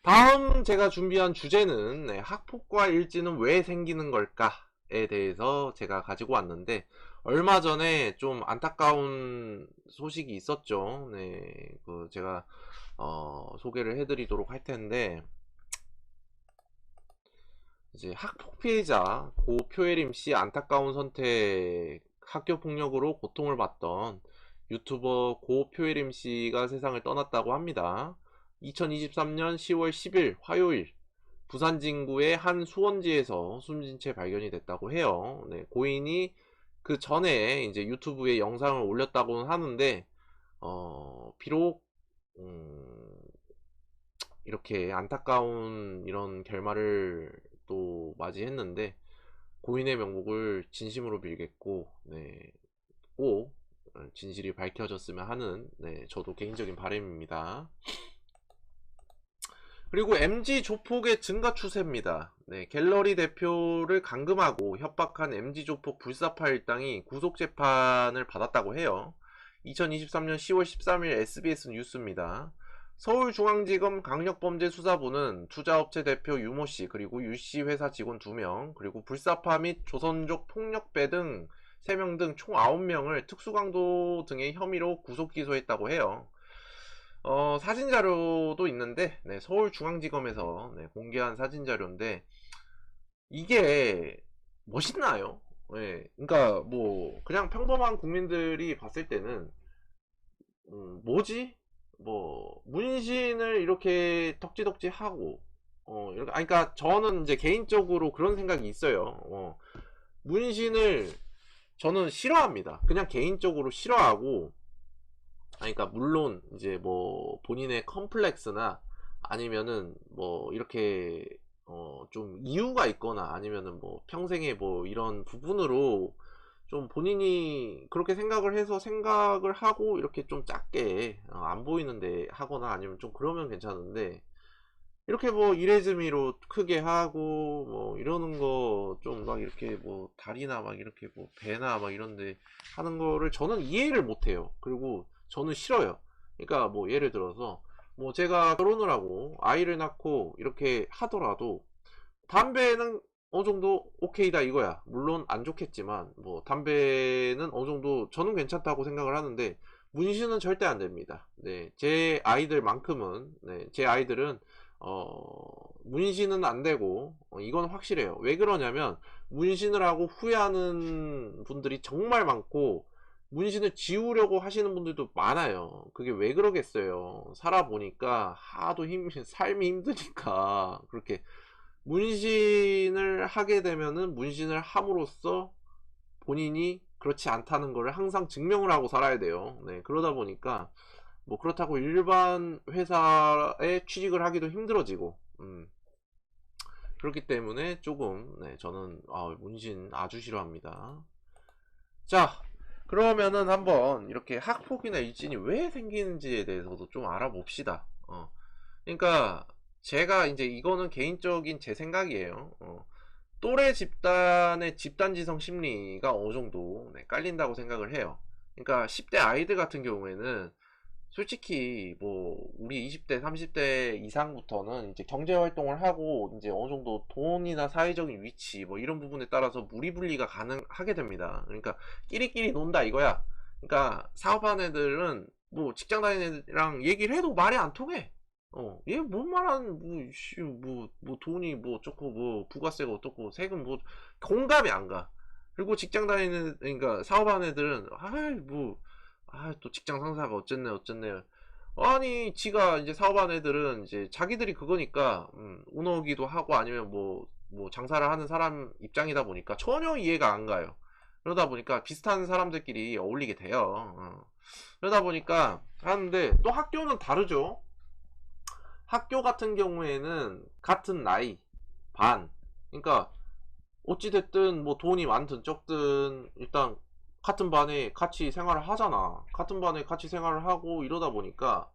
다음 제가 준비한 주제는 학폭과 일지는 왜 생기는 걸까에 대해서 제가 가지고 왔는데, 얼마 전에 좀 안타까운 소식이 있었죠. 제가 소개를 해드리도록 할 텐데, 이제 학폭 피해자 고 표예림 씨 안타까운 선택, 학교 폭력으로 고통을 받던 유튜버 고 표예림 씨가 세상을 떠났다고 합니다. 2023년 10월 10일 화요일, 부산 진구의 한 수원지에서 숨진 채 발견이 됐다고 해요. 고인이 그 전에 이제 유튜브에 영상을 올렸다고는 하는데, 비록 이렇게 안타까운 이런 결말을 또 맞이했는데, 고인의 명복을 진심으로 빌겠고, 꼭 진실이 밝혀졌으면 하는, 저도 개인적인 바람입니다. 그리고 MG 조폭의 증가 추세입니다. 갤러리 대표를 감금하고 협박한 MG 조폭 불사파 일당이 구속재판을 받았다고 해요. 2023년 10월 13일 SBS 뉴스입니다. 서울중앙지검 강력범죄수사부는 투자업체 대표 유모씨, 그리고 유씨 회사 직원 2명, 그리고 불사파 및 조선족 폭력배 등 3명 등 총 9명을 특수강도 등의 혐의로 구속 기소했다고 해요. 사진자료도 있는데, 서울중앙지검에서 공개한 사진자료인데, 이게 멋있나요? 그러니까 뭐 그냥 평범한 국민들이 봤을 때는 뭐지? 뭐 문신을 이렇게 덕지덕지 하고, 이렇게, 그러니까 저는 이제 개인적으로 그런 생각이 있어요. 문신을 저는 싫어합니다. 그냥 개인적으로 싫어하고, 그러니까 물론 이제 뭐 본인의 컴플렉스나 아니면은 뭐 이렇게 좀 이유가 있거나 아니면은 뭐 평생에 뭐 이런 부분으로 좀 본인이 그렇게 생각을 해서 생각을 하고 이렇게 좀 작게 안 보이는데 하거나 아니면 좀 그러면 괜찮은데, 이렇게 뭐 이레즈미로 크게 하고 뭐 이러는 거 좀 막 이렇게 뭐 다리나 막 이렇게 뭐 배나 막 이런데 하는 거를 저는 이해를 못해요. 그리고 저는 싫어요. 그러니까 뭐 예를 들어서 뭐 제가 결혼을 하고 아이를 낳고 이렇게 하더라도 담배는 어느 정도 오케이다 이거야. 물론 안 좋겠지만 뭐 담배는 어느 정도 저는 괜찮다고 생각을 하는데, 문신은 절대 안 됩니다. 제 아이들만큼은, 제 아이들은 문신은 안 되고, 이건 확실해요. 왜 그러냐면 문신을 하고 후회하는 분들이 정말 많고, 문신을 지우려고 하시는 분들도 많아요. 그게 왜 그러겠어요. 살아보니까 하도 삶이 힘드니까 그렇게 문신을 하게 되면은 문신을 함으로써 본인이 그렇지 않다는 것을 항상 증명을 하고 살아야 돼요. 그러다 보니까 뭐 그렇다고 일반 회사에 취직을 하기도 힘들어지고, 그렇기 때문에 조금, 저는 문신 아주 싫어합니다. 자, 그러면은 한번 이렇게 학폭이나 일진이 왜 생기는지에 대해서도 좀 알아봅시다. 그러니까 제가 이제 이거는 개인적인 제 생각이에요. 또래 집단의 집단지성 심리가 어느 정도 깔린다고 생각을 해요. 그러니까 10대 아이들 같은 경우에는 솔직히 뭐 우리 20대 30대 이상부터는 이제 경제 활동을 하고 이제 어느 정도 돈이나 사회적인 위치 뭐 이런 부분에 따라서 무리분리가 가능하게 됩니다. 그러니까 끼리끼리 논다 이거야. 그러니까 사업하는 애들은 뭐 직장 다니는 애들이랑 얘기를 해도 말이 안 통해. 얘 뭔 말하는 뭐 돈이 뭐 어쩌고 뭐 부가세가 어떻고 세금 뭐 공감이 안 가. 그리고 직장 다니는, 그러니까 사업하는 애들은 또 직장 상사가 어쨌네 어쨌네. 아니 지가 이제 사업하는 애들은 이제 자기들이 그거니까 오너기도 하고 아니면 뭐 장사를 하는 사람 입장이다 보니까 전혀 이해가 안 가요. 그러다 보니까 비슷한 사람들끼리 어울리게 돼요. 그러다 보니까 하는데, 또 학교는 다르죠. 학교 같은 경우에는 같은 나이 반, 그러니까 어찌됐든 뭐 돈이 많든 적든 일단 같은 반에 같이 생활을 하잖아. 같은 반에 같이 생활을 하고 이러다 보니까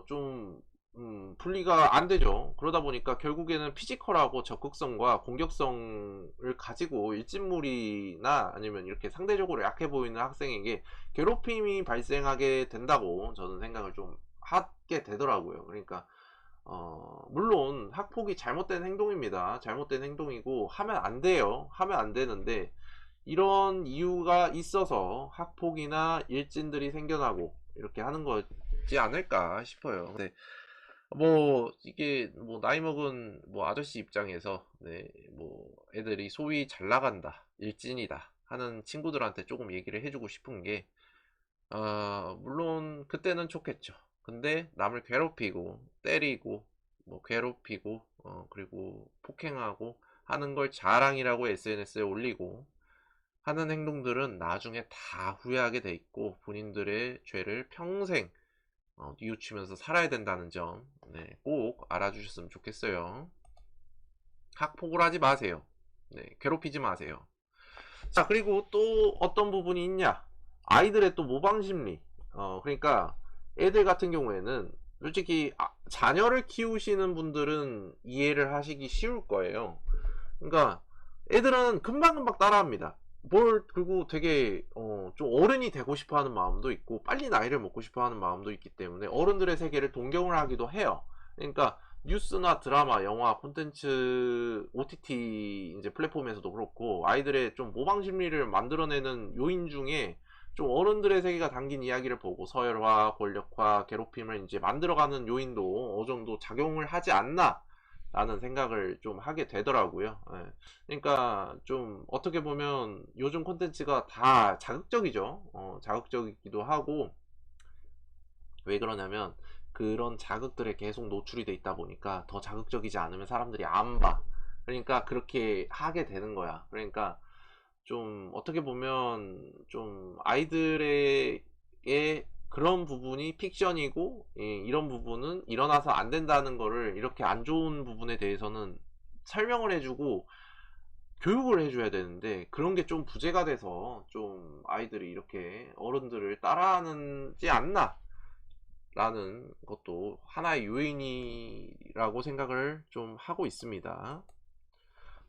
좀 분리가 안 되죠. 그러다 보니까 결국에는 피지컬하고 적극성과 공격성을 가지고 일진물이나 아니면 이렇게 상대적으로 약해 보이는 학생에게 괴롭힘이 발생하게 된다고 저는 생각을 좀 하게 되더라고요. 그러니까 물론 학폭이 잘못된 행동입니다. 잘못된 행동이고 하면 안 돼요. 하면 안 되는데 이런 이유가 있어서 학폭이나 일진들이 생겨나고 이렇게 하는 거지 않을까 싶어요. 네. 뭐 이게 뭐 나이 먹은 뭐 아저씨 입장에서 네, 뭐 애들이 소위 잘 나간다, 일진이다 하는 친구들한테 조금 얘기를 해주고 싶은 게 물론 그때는 좋겠죠. 근데 남을 괴롭히고 때리고 뭐 괴롭히고 그리고 폭행하고 하는 걸 자랑이라고 SNS에 올리고 하는 행동들은 나중에 다 후회하게 돼 있고 본인들의 죄를 평생 뉘우치면서 살아야 된다는 점, 네, 꼭 알아주셨으면 좋겠어요. 학폭을 하지 마세요. 네, 괴롭히지 마세요. 자, 그리고 또 어떤 부분이 있냐? 아이들의 또 모방 심리. 그러니까 애들 같은 경우에는 솔직히 자녀를 키우시는 분들은 이해를 하시기 쉬울 거예요. 그러니까 애들은 금방금방 따라합니다. 그리고 되게 좀 어른이 되고 싶어 하는 마음도 있고 빨리 나이를 먹고 싶어 하는 마음도 있기 때문에 어른들의 세계를 동경을 하기도 해요. 그러니까 뉴스나 드라마, 영화, 콘텐츠, OTT 이제 플랫폼에서도 그렇고 아이들의 좀 모방 심리를 만들어내는 요인 중에 좀 어른들의 세계가 담긴 이야기를 보고 서열화, 권력화, 괴롭힘을 이제 만들어가는 요인도 어느 정도 작용을 하지 않나 라는 생각을 좀 하게 되더라고요. 예. 그러니까 좀 어떻게 보면 요즘 콘텐츠가 다 자극적이죠. 자극적이기도 하고 왜 그러냐면 그런 자극들에 계속 노출이 돼 있다 보니까 더 자극적이지 않으면 사람들이 안 봐. 그러니까 그렇게 하게 되는 거야. 그러니까 좀 어떻게 보면 좀 아이들에게 그런 부분이 픽션이고 이런 부분은 일어나서 안 된다는 거를 이렇게 안 좋은 부분에 대해서는 설명을 해주고 교육을 해줘야 되는데 그런 게 좀 부재가 돼서 좀 아이들이 이렇게 어른들을 따라하는지 않나 라는 것도 하나의 요인이라고 생각을 좀 하고 있습니다.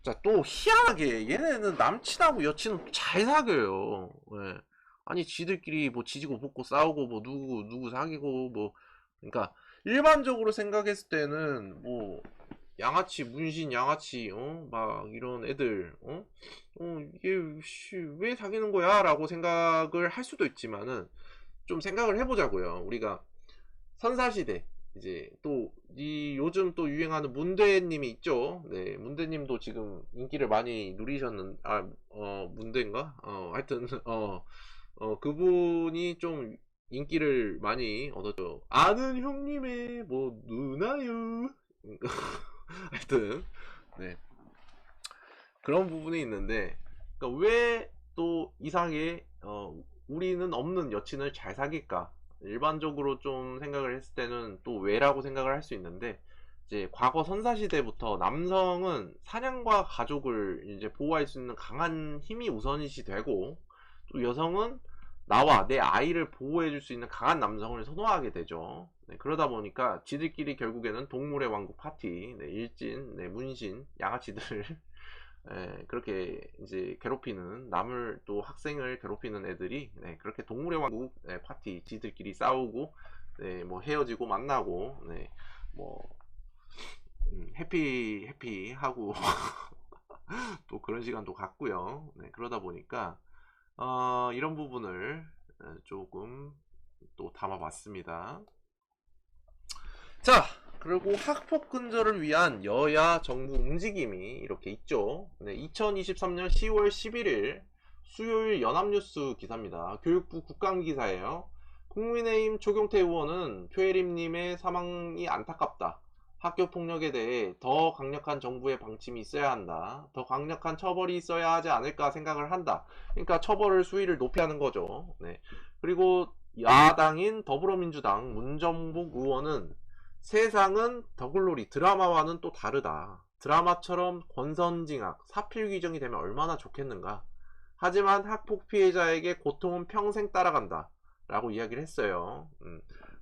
자, 또 희한하게 얘네는 남친하고 여친은 잘 사귀어요. 예. 아니 지들끼리 뭐 지지고 볶고 싸우고 뭐 누구 사귀고 뭐 그러니까 일반적으로 생각했을 때는 뭐 양아치 문신 양아치 막 이런 애들 이게 왜 사귀는 거야 라고 생각을 할 수도 있지만은 좀 생각을 해보자고요. 우리가 선사시대 이제 또 이 요즘 또 유행하는 문대님이 있죠. 네, 문대님도 지금 인기를 많이 누리셨는 문대인가? 하여튼 그분이 좀 인기를 많이 얻었죠. 아는 형님의 뭐 누나요. 하여튼 네, 그런 부분이 있는데 그러니까 왜 또 이상하게 우리는 없는 여친을 잘 사귈까? 일반적으로 좀 생각을 했을 때는 또 왜라고 생각을 할 수 있는데 이제 과거 선사시대부터 남성은 사냥과 가족을 이제 보호할 수 있는 강한 힘이 우선시 되고 또 여성은 나와 내 아이를 보호해 줄 수 있는 강한 남성을 선호하게 되죠. 네, 그러다 보니까 지들끼리 결국에는 동물의 왕국 파티, 네, 일진, 네, 문신, 양아치들 그렇게 이제 괴롭히는 남을 또 학생을 괴롭히는 애들이 네, 그렇게 동물의 왕국 네, 파티 지들끼리 싸우고 네, 뭐 헤어지고 만나고 네, 뭐 해피 하고 또 그런 시간도 갖고요. 네, 그러다 보니까 이런 부분을 조금 또 담아봤습니다. 자, 그리고 학폭 근절을 위한 여야 정부 움직임이 이렇게 있죠. 네, 2023년 10월 11일 수요일 연합뉴스 기사입니다. 교육부 국감기사예요. 국민의힘 조경태 의원은 표혜림님의 사망이 안타깝다. 학교폭력에 대해 더 강력한 정부의 방침이 있어야 한다. 더 강력한 처벌이 있어야 하지 않을까 생각을 한다. 그러니까 처벌을 수위를 높이 하는 거죠. 네. 그리고 야당인 더불어민주당 문정복 의원은 세상은 더글로리 드라마와는 또 다르다. 드라마처럼 권선징악, 사필 규정이 되면 얼마나 좋겠는가. 하지만 학폭 피해자에게 고통은 평생 따라간다. 라고 이야기를 했어요.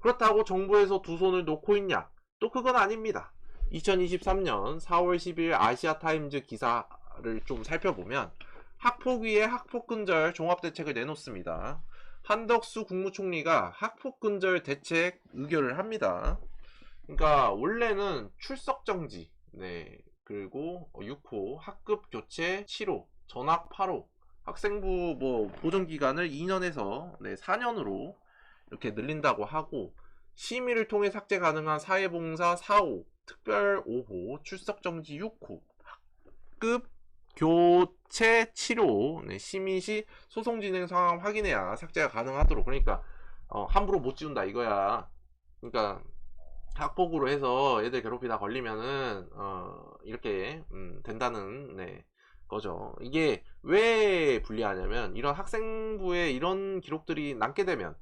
그렇다고 정부에서 두 손을 놓고 있냐? 또 그건 아닙니다. 2023년 4월 10일 아시아타임즈 기사를 좀 살펴보면 학폭위에 학폭근절 종합대책을 내놓습니다. 한덕수 국무총리가 학폭근절 대책 의결을 합니다. 그러니까 원래는 출석 정지, 네, 그리고 6호 학급 교체 7호 전학 8호 학생부 뭐 보존 기간을 2년에서 네, 4년으로 이렇게 늘린다고 하고 심의를 통해 삭제 가능한 사회봉사 4호 특별 5호 출석 정지 6호 학급 교체 7호 네, 심의 시 소송 진행 상황 확인해야 삭제가 가능하도록. 그러니까 함부로 못 지운다 이거야. 그러니까 학폭으로 해서 애들 괴롭히다 걸리면은 이렇게 된다는 네, 거죠. 이게 왜 불리하냐면 이런 학생부에 이런 기록들이 남게 되면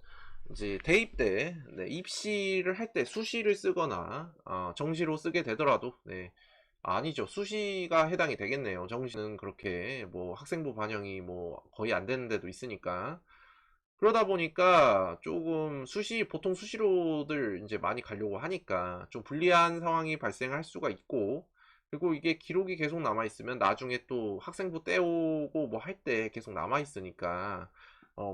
이제 대입 때 네, 입시를 할 때 수시를 쓰거나 정시로 쓰게 되더라도 네, 아니죠. 수시가 해당이 되겠네요. 정시는 그렇게 뭐 학생부 반영이 뭐 거의 안 되는 데도 있으니까. 그러다 보니까 조금 보통 수시로들 이제 많이 가려고 하니까 좀 불리한 상황이 발생할 수가 있고, 그리고 이게 기록이 계속 남아있으면 나중에 또 학생부 떼오고 뭐 할 때 계속 남아있으니까,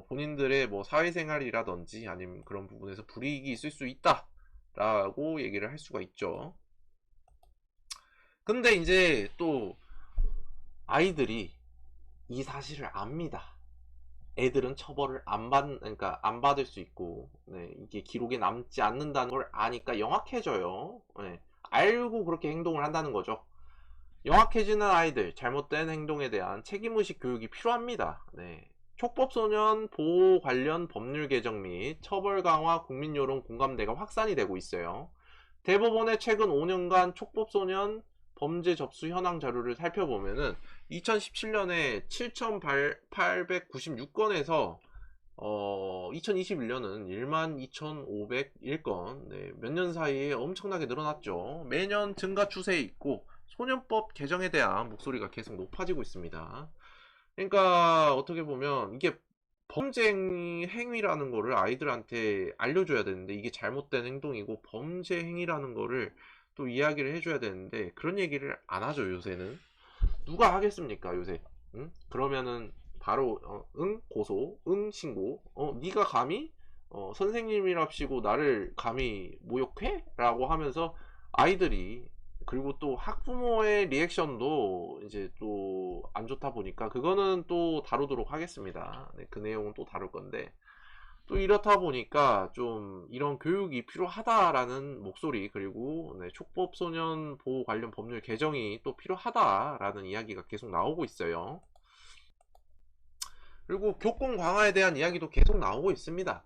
본인들의 뭐 사회생활이라든지 아니면 그런 부분에서 불이익이 있을 수 있다 라고 얘기를 할 수가 있죠. 근데 이제 또 아이들이 이 사실을 압니다. 애들은 처벌을 그러니까 안 받을 수 있고, 네, 이게 기록에 남지 않는다는 걸 아니까 영악해져요. 네, 알고 그렇게 행동을 한다는 거죠. 영악해지는 아이들, 잘못된 행동에 대한 책임의식 교육이 필요합니다. 네. 촉법소년 보호 관련 법률 개정 및 처벌 강화 국민 여론 공감대가 확산이 되고 있어요. 대법원의 최근 5년간 촉법소년 범죄 접수 현황 자료를 살펴보면은 2017년에 7,896건에서 2021년은 12,501건, 네, 몇 년 사이에 엄청나게 늘어났죠. 매년 증가 추세에 있고 소년법 개정에 대한 목소리가 계속 높아지고 있습니다. 그러니까 어떻게 보면 이게 범죄 행위라는 거를 아이들한테 알려줘야 되는데, 이게 잘못된 행동이고 범죄 행위라는 거를 또 이야기를 해줘야 되는데 그런 얘기를 안 하죠 요새는. 누가 하겠습니까 요새? 응? 그러면은 바로 응 고소, 응 신고. 네가 감히 선생님이랍시고 나를 감히 모욕해? 라고 하면서 아이들이, 그리고 또 학부모의 리액션도 이제 또 안 좋다 보니까 그거는 또 다루도록 하겠습니다. 네, 그 내용은 또 다룰 건데, 또 이렇다 보니까 좀 이런 교육이 필요하다라는 목소리, 그리고 네, 촉법소년 보호 관련 법률 개정이 또 필요하다라는 이야기가 계속 나오고 있어요. 그리고 교권 강화에 대한 이야기도 계속 나오고 있습니다.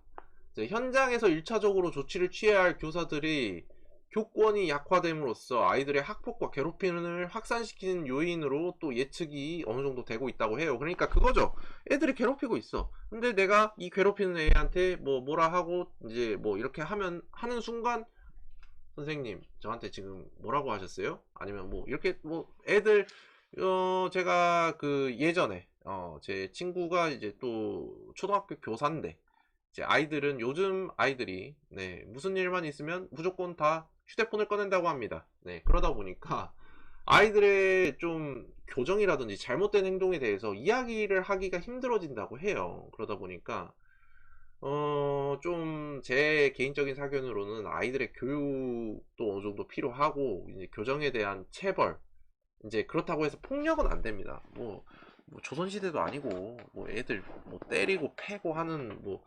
이제 현장에서 1차적으로 조치를 취해야 할 교사들이 교권이 약화됨으로써 아이들의 학폭과 괴롭힘을 확산시키는 요인으로 또 예측이 어느 정도 되고 있다고 해요. 그러니까 그거죠. 애들이 괴롭히고 있어. 근데 내가 이 괴롭히는 애한테 뭐라 하고 이제 뭐 이렇게 하는 순간, 선생님 저한테 지금 뭐라고 하셨어요? 아니면 뭐 이렇게 뭐 애들, 제가 그 예전에 제 친구가 이제 또 초등학교 교사인데, 이제 아이들은 요즘 아이들이 네, 무슨 일만 있으면 무조건 다 휴대폰을 꺼낸다고 합니다. 네, 그러다 보니까 아이들의 좀 교정이라든지 잘못된 행동에 대해서 이야기를 하기가 힘들어진다고 해요. 그러다 보니까 좀 제 개인적인 사견으로는 아이들의 교육도 어느 정도 필요하고, 이제 교정에 대한 체벌, 이제 그렇다고 해서 폭력은 안 됩니다. 뭐 조선시대도 아니고 뭐 애들 뭐 때리고 패고 하는 뭐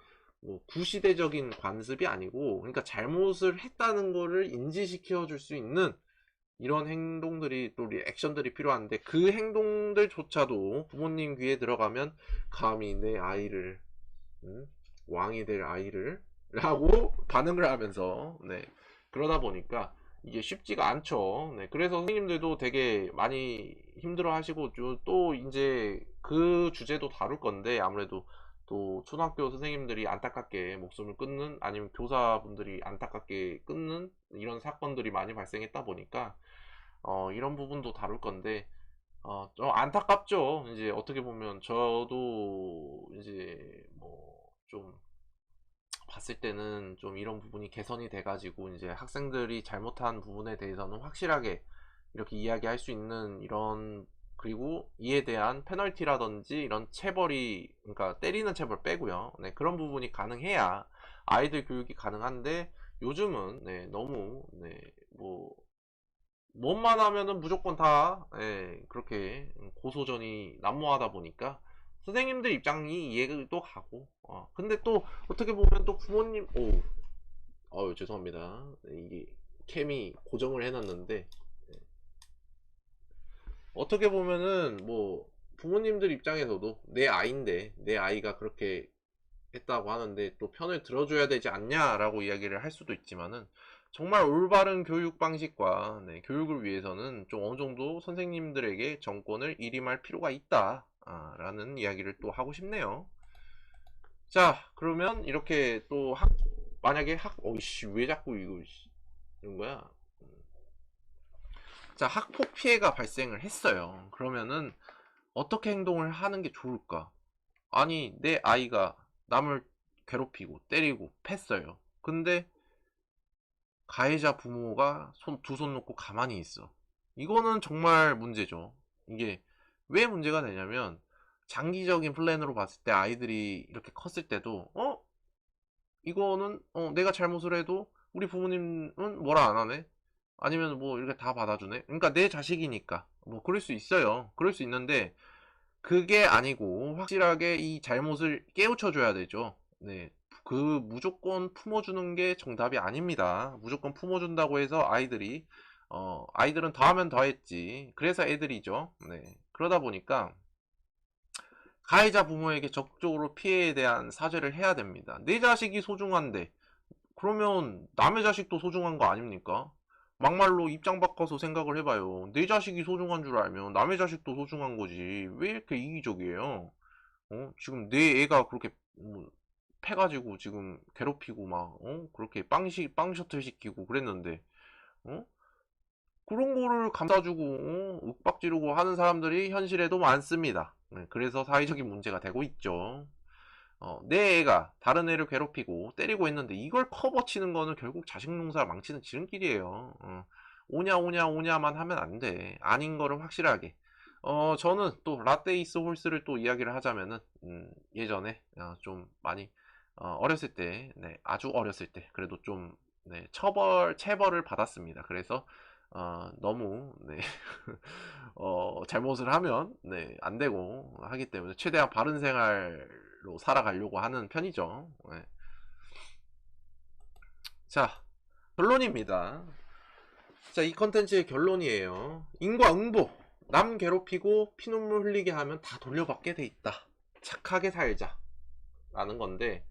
구시대적인 관습이 아니고, 그러니까 잘못을 했다는 거를 인지시켜 줄 수 있는 이런 행동들이 또 리액션들이 필요한데, 그 행동들조차도 부모님 귀에 들어가면 감히 내 아이를, 음? 왕이 될 아이를 라고 반응을 하면서, 네, 그러다 보니까 이게 쉽지가 않죠. 네, 그래서 선생님들도 되게 많이 힘들어 하시고, 또 이제 그 주제도 다룰 건데, 아무래도 또 초등학교 선생님들이 안타깝게 목숨을 끊는, 아니면 교사분들이 안타깝게 끊는 이런 사건들이 많이 발생했다 보니까 이런 부분도 다룰 건데, 좀 안타깝죠. 이제 어떻게 보면 저도 이제 뭐 좀 봤을 때는 좀 이런 부분이 개선이 돼가지고 이제 학생들이 잘못한 부분에 대해서는 확실하게 이렇게 이야기할 수 있는 이런, 그리고 이에 대한 페널티라든지 이런 체벌이, 그러니까 때리는 체벌 빼고요. 네, 그런 부분이 가능해야 아이들 교육이 가능한데, 요즘은 너무 뭐 뭔만 하면은 무조건 다 그렇게 고소전이 난무하다 보니까 선생님들 입장이 이해도 가고 근데 또 어떻게 보면 또 부모님 죄송합니다. 이게 캠이 고정을 해놨는데 어떻게 보면은 뭐 부모님들 입장에서도 내 아이인데 내 아이가 그렇게 했다고 하는데 또 편을 들어줘야 되지 않냐라고 이야기를 할 수도 있지만은 정말 올바른 교육 방식과 교육을 위해서는 좀 어느 정도 선생님들에게 정권을 일임할 필요가 있다 라는 이야기를 또 하고 싶네요. 자, 그러면 이렇게 또 만약에 어이씨 왜 자꾸 이런 거야. 자, 학폭 피해가 발생을 했어요. 그러면은 어떻게 행동을 하는 게 좋을까? 아니, 내 아이가 남을 괴롭히고 때리고 팼어요. 근데 가해자 부모가 두 손 놓고 가만히 있어. 이거는 정말 문제죠. 이게 왜 문제가 되냐면 장기적인 플랜으로 봤을 때 아이들이 이렇게 컸을 때도 이거는 내가 잘못을 해도 우리 부모님은 뭐라 안 하네. 아니면 뭐 이렇게 다 받아주네. 그러니까 내 자식이니까 뭐 그럴 수 있어요. 그럴 수 있는데 그게 아니고 확실하게 이 잘못을 깨우쳐 줘야 되죠. 네. 그 무조건 품어주는 게 정답이 아닙니다. 무조건 품어준다고 해서 아이들은 더하면 더했지. 그래서 애들이죠. 네. 그러다 보니까 가해자 부모에게 적극적으로 피해에 대한 사죄를 해야 됩니다. 내 자식이 소중한데 그러면 남의 자식도 소중한 거 아닙니까? 막말로 입장 바꿔서 생각을 해봐요. 내 자식이 소중한 줄 알면 남의 자식도 소중한 거지. 왜 이렇게 이기적이에요? 지금 내 애가 그렇게 패가지고 지금 괴롭히고 막 그렇게 빵 셔틀 시키고 그랬는데 어? 그런 거를 감싸주고 윽박 지르고 하는 사람들이 현실에도 많습니다. 네, 그래서 사회적인 문제가 되고 있죠. 내 애가 다른 애를 괴롭히고 때리고 했는데 이걸 커버 치는 거는 결국 자식 농사 망치는 지름길이에요. 오냐 오냐 오냐만 하면 안 돼. 아닌 거를 확실하게. 저는 또 라떼이스 홀스를 또 이야기를 하자면은 예전에 좀 많이 어렸을 때, 아주 어렸을 때 그래도 좀 체벌을 받았습니다. 그래서 너무 잘못을 하면 안 되고 하기 때문에 최대한 바른 생활로 살아가려고 하는 편이죠. 네. 자, 결론입니다. 자, 이 컨텐츠의 결론이에요. 인과응보. 남 괴롭히고 피눈물 흘리게 하면 다 돌려받게 돼 있다. 착하게 살자. 라는 건데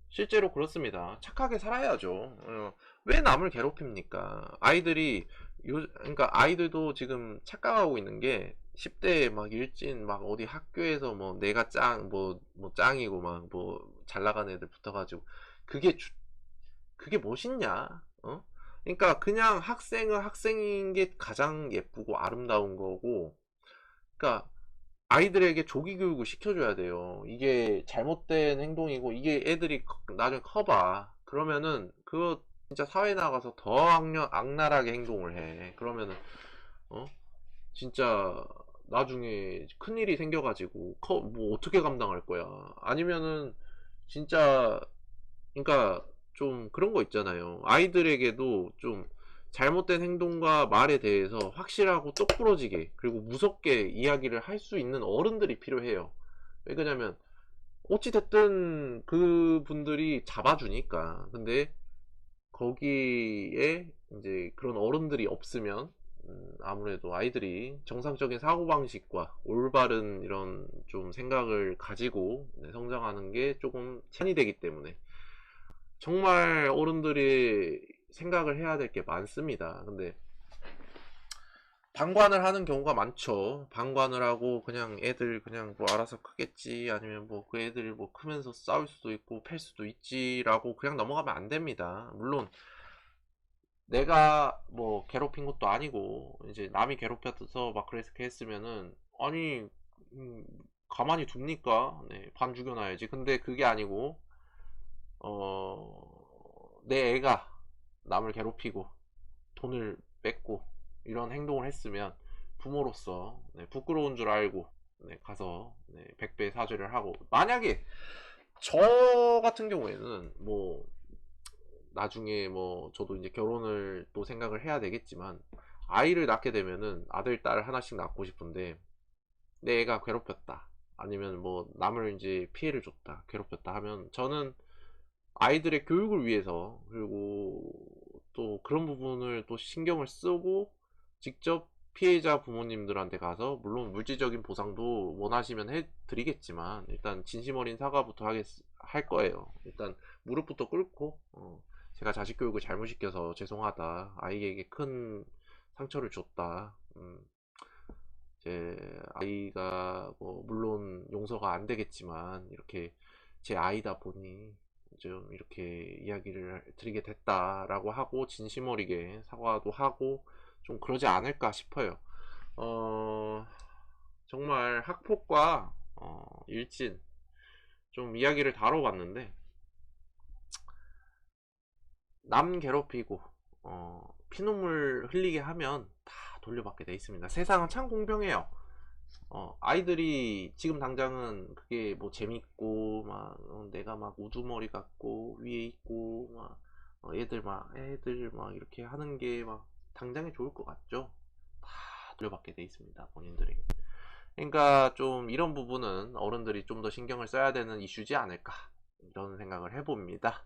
실제로 그렇습니다. 착하게 살아야죠. 왜 남을 괴롭힙니까? 그러니까 아이들도 지금 착각하고 있는 게 10대 막 일진 막 어디 학교에서 뭐 내가 뭐 짱이고 막 뭐 잘 나가는 애들 붙어가지고 그게 그게 멋있냐? 그러니까 그냥 학생은 학생인 게 가장 예쁘고 아름다운 거고, 그러니까 아이들에게 조기 교육을 시켜줘야 돼요. 이게 잘못된 행동이고, 이게 애들이 나중에 커봐. 그러면은, 그거 진짜 사회 나가서 더 악랄하게 행동을 해. 그러면은, 어? 진짜 나중에 큰일이 생겨가지고, 뭐 어떻게 감당할 거야. 아니면은, 진짜, 그러니까 좀 그런 거 있잖아요. 아이들에게도 좀 잘못된 행동과 말에 대해서 확실하고 똑부러지게 그리고 무섭게 이야기를 할 수 있는 어른들이 필요해요. 왜 그러냐면 어찌됐든 그분들이 잡아주니까. 근데 거기에 이제 그런 어른들이 없으면 아무래도 아이들이 정상적인 사고방식과 올바른 이런 좀 생각을 가지고 성장하는 게 조금 제한이 되기 때문에 정말 어른들이 생각을 해야 될 게 많습니다. 근데 방관을 하는 경우가 많죠. 방관을 하고 그냥 애들 그냥 뭐 알아서 크겠지, 아니면 뭐 그 애들 뭐 크면서 싸울 수도 있고 팰 수도 있지라고 그냥 넘어가면 안 됩니다. 물론 내가 뭐 괴롭힌 것도 아니고 이제 남이 괴롭혀서 막 그렇게 했으면은 아니 음, 가만히 둡니까? 반 죽여놔야지. 근데 그게 아니고 내 애가 남을 괴롭히고 돈을 뺏고 이런 행동을 했으면 부모로서 부끄러운 줄 알고 가서 100배 사죄를 하고, 만약에 저 같은 경우에는 뭐 나중에 뭐 저도 이제 결혼을 또 생각을 해야 되겠지만 아이를 낳게 되면은 아들 딸 하나씩 낳고 싶은데 내 애가 괴롭혔다 아니면 뭐 남을 이제 피해를 줬다 괴롭혔다 하면 저는 아이들의 교육을 위해서 그리고 또 그런 부분을 또 신경을 쓰고 직접 피해자 부모님들한테 가서 물론 물질적인 보상도 원하시면 해드리겠지만 일단 진심 어린 사과부터 할 거예요. 일단 무릎부터 꿇고 제가 자식 교육을 잘못 시켜서 죄송하다 아이에게 큰 상처를 줬다 제 아이가 뭐 물론 용서가 안 되겠지만 이렇게 제 아이다 보니 좀 이렇게 이야기를 드리게 됐다라고 하고 진심 어리게 사과도 하고 좀 그러지 않을까 싶어요. 어, 정말 학폭과 일진 좀 이야기를 다뤄봤는데 남 괴롭히고 피눈물 흘리게 하면 다 돌려받게 돼 있습니다. 세상은 참 공평해요. 아이들이 지금 당장은 그게 뭐 재밌고 막 내가 막 우두머리 같고 위에 있고 막 애들 막 이렇게 하는 게 막 당장에 좋을 것 같죠? 다 돌려받게 돼 있습니다 본인들에게. 그러니까 좀 이런 부분은 어른들이 좀 더 신경을 써야 되는 이슈지 않을까 이런 생각을 해봅니다.